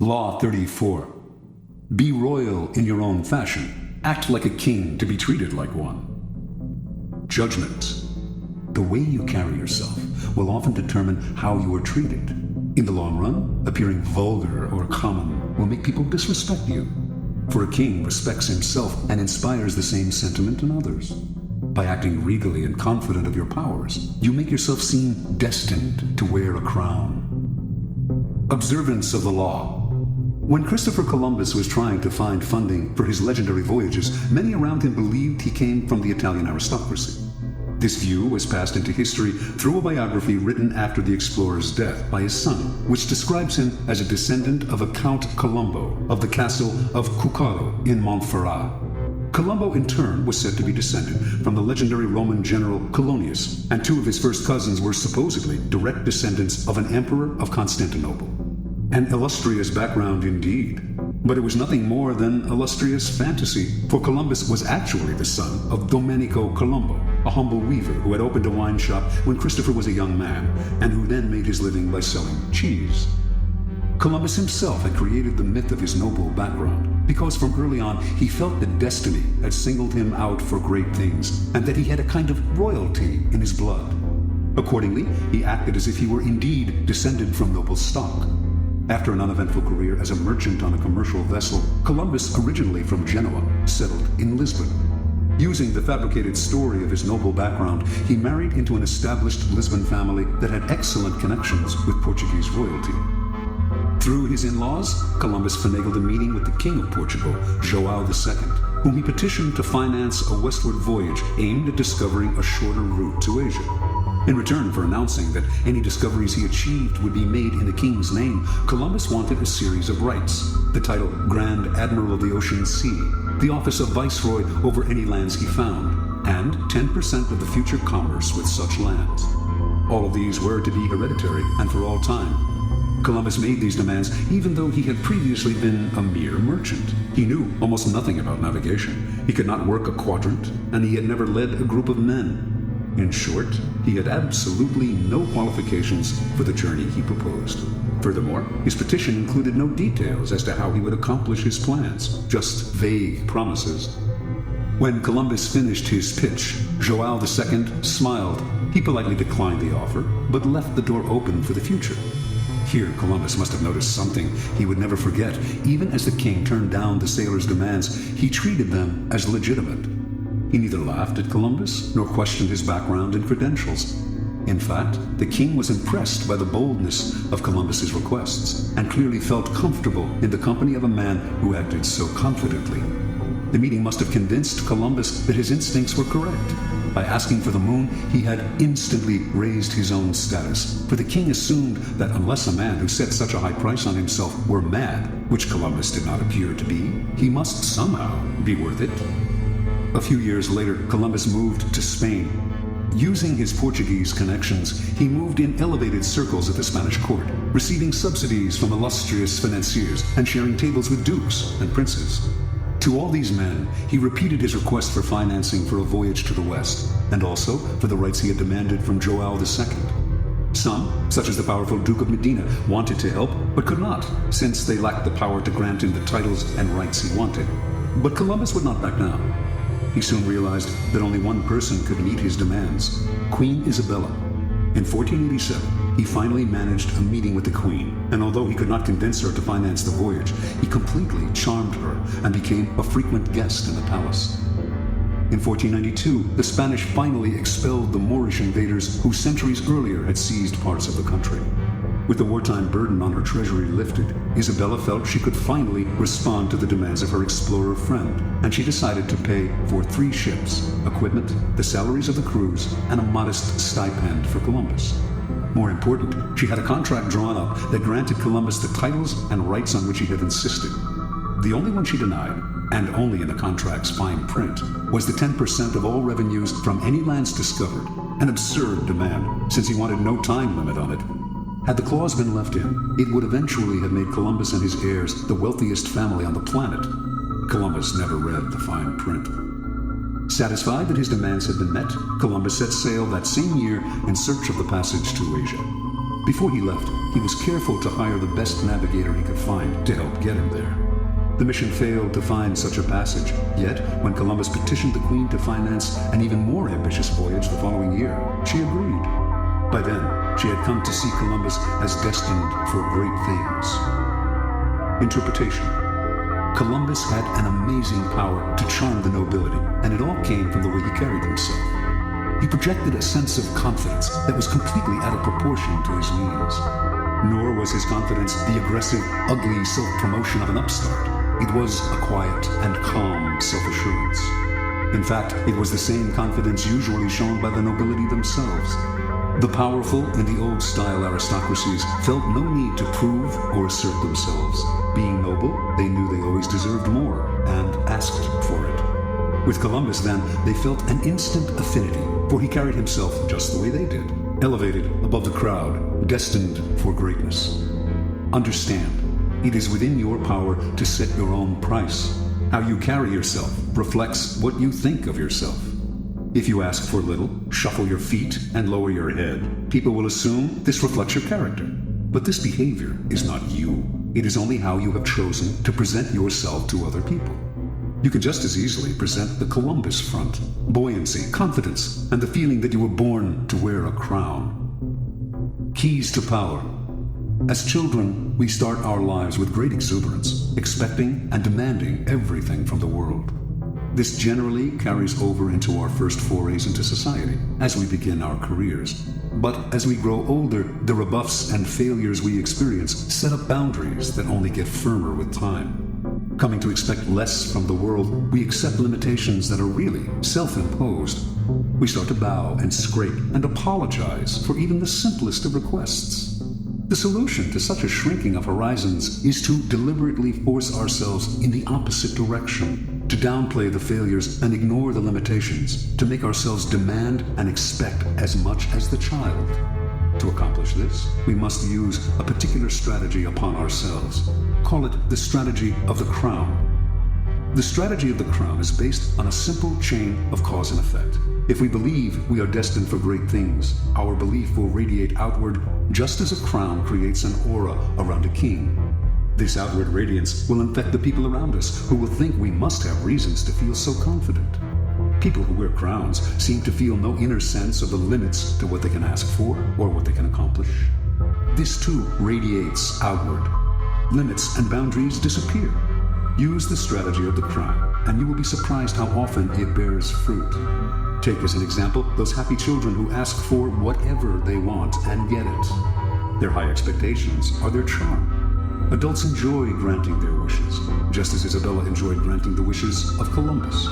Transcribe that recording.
Law 34. Be royal in your own fashion. Act like a king to be treated like one. Judgment. The way you carry yourself will often determine how you are treated. In the long run, appearing vulgar or common will make people disrespect you. For a king respects himself and inspires the same sentiment in others. By acting regally and confident of your powers, you make yourself seem destined to wear a crown. Observance of the law. When Christopher Columbus was trying to find funding for his legendary voyages, many around him believed he came from the Italian aristocracy. This view was passed into history through a biography written after the explorer's death by his son, which describes him as a descendant of a Count Colombo of the castle of Cuccaro in Montferrat. Colombo, in turn, was said to be descended from the legendary Roman general Colonius, and two of his first cousins were supposedly direct descendants of an emperor of Constantinople. An illustrious background indeed, but it was nothing more than illustrious fantasy, for Columbus was actually the son of Domenico Colombo, a humble weaver who had opened a wine shop when Christopher was a young man, and who then made his living by selling cheese. Columbus himself had created the myth of his noble background, because from early on he felt that destiny had singled him out for great things, and that he had a kind of royalty in his blood. Accordingly, he acted as if he were indeed descended from noble stock. After an uneventful career as a merchant on a commercial vessel, Columbus, originally from Genoa, settled in Lisbon. Using the fabricated story of his noble background, he married into an established Lisbon family that had excellent connections with Portuguese royalty. Through his in-laws, Columbus finagled a meeting with the King of Portugal, João II, whom he petitioned to finance a westward voyage aimed at discovering a shorter route to Asia. In return for announcing that any discoveries he achieved would be made in the king's name, Columbus wanted a series of rights: the title Grand Admiral of the Ocean Sea, the office of Viceroy over any lands he found, and 10% of the future commerce with such lands. All of these were to be hereditary and for all time. Columbus made these demands even though he had previously been a mere merchant. He knew almost nothing about navigation. He could not work a quadrant, and he had never led a group of men. In short, he had absolutely no qualifications for the journey he proposed. Furthermore, his petition included no details as to how he would accomplish his plans, just vague promises. When Columbus finished his pitch, João II smiled. He politely declined the offer, but left the door open for the future. Here, Columbus must have noticed something he would never forget. Even as the king turned down the sailors' demands, he treated them as legitimate. He neither laughed at Columbus nor questioned his background and credentials. In fact, the king was impressed by the boldness of Columbus's requests and clearly felt comfortable in the company of a man who acted so confidently. The meeting must have convinced Columbus that his instincts were correct. By asking for the moon, he had instantly raised his own status, for the king assumed that unless a man who set such a high price on himself were mad, which Columbus did not appear to be, he must somehow be worth it. A few years later, Columbus moved to Spain. Using his Portuguese connections, he moved in elevated circles at the Spanish court, receiving subsidies from illustrious financiers and sharing tables with dukes and princes. To all these men, he repeated his request for financing for a voyage to the west, and also for the rights he had demanded from João II. Some, such as the powerful Duke of Medina, wanted to help, but could not, since they lacked the power to grant him the titles and rights he wanted. But Columbus would not back down. He soon realized that only one person could meet his demands: Queen Isabella. In 1487, he finally managed a meeting with the Queen, and although he could not convince her to finance the voyage, he completely charmed her and became a frequent guest in the palace. In 1492, the Spanish finally expelled the Moorish invaders who centuries earlier had seized parts of the country. With the wartime burden on her treasury lifted, Isabella felt she could finally respond to the demands of her explorer friend, and she decided to pay for 3 ships, equipment, the salaries of the crews, and a modest stipend for Columbus. More important, she had a contract drawn up that granted Columbus the titles and rights on which he had insisted. The only one she denied, and only in the contract's fine print, was the 10% of all revenues from any lands discovered, an absurd demand, since he wanted no time limit on it. Had the clause been left in, it would eventually have made Columbus and his heirs the wealthiest family on the planet. Columbus never read the fine print. Satisfied that his demands had been met, Columbus set sail that same year in search of the passage to Asia. Before he left, he was careful to hire the best navigator he could find to help get him there. The mission failed to find such a passage, yet when Columbus petitioned the Queen to finance an even more ambitious voyage the following year, she agreed. By then, she had come to see Columbus as destined for great things. Interpretation. Columbus had an amazing power to charm the nobility, and it all came from the way he carried himself. He projected a sense of confidence that was completely out of proportion to his means. Nor was his confidence the aggressive, ugly self-promotion of an upstart. It was a quiet and calm self-assurance. In fact, it was the same confidence usually shown by the nobility themselves. The powerful in the old-style aristocracies felt no need to prove or assert themselves. Being noble, they knew they always deserved more and asked for it. With Columbus, then, they felt an instant affinity, for he carried himself just the way they did, elevated above the crowd, destined for greatness. Understand, it is within your power to set your own price. How you carry yourself reflects what you think of yourself. If you ask for little, shuffle your feet, and lower your head, people will assume this reflects your character. But this behavior is not you. It is only how you have chosen to present yourself to other people. You can just as easily present the Columbus front, buoyancy, confidence, and the feeling that you were born to wear a crown. Keys to power. As children, we start our lives with great exuberance, expecting and demanding everything from the world. This generally carries over into our first forays into society, as we begin our careers. But as we grow older, the rebuffs and failures we experience set up boundaries that only get firmer with time. Coming to expect less from the world, we accept limitations that are really self-imposed. We start to bow and scrape and apologize for even the simplest of requests. The solution to such a shrinking of horizons is to deliberately force ourselves in the opposite direction, to downplay the failures and ignore the limitations, to make ourselves demand and expect as much as the child. To accomplish this, we must use a particular strategy upon ourselves. Call it the strategy of the crown. The strategy of the crown is based on a simple chain of cause and effect. If we believe we are destined for great things, our belief will radiate outward just as a crown creates an aura around a king. This outward radiance will infect the people around us, who will think we must have reasons to feel so confident. People who wear crowns seem to feel no inner sense of the limits to what they can ask for or what they can accomplish. This too radiates outward. Limits and boundaries disappear. Use the strategy of the crown, and you will be surprised how often it bears fruit. Take as an example those happy children who ask for whatever they want and get it. Their high expectations are their charm. Adults enjoy granting their wishes, just as Isabella enjoyed granting the wishes of Columbus.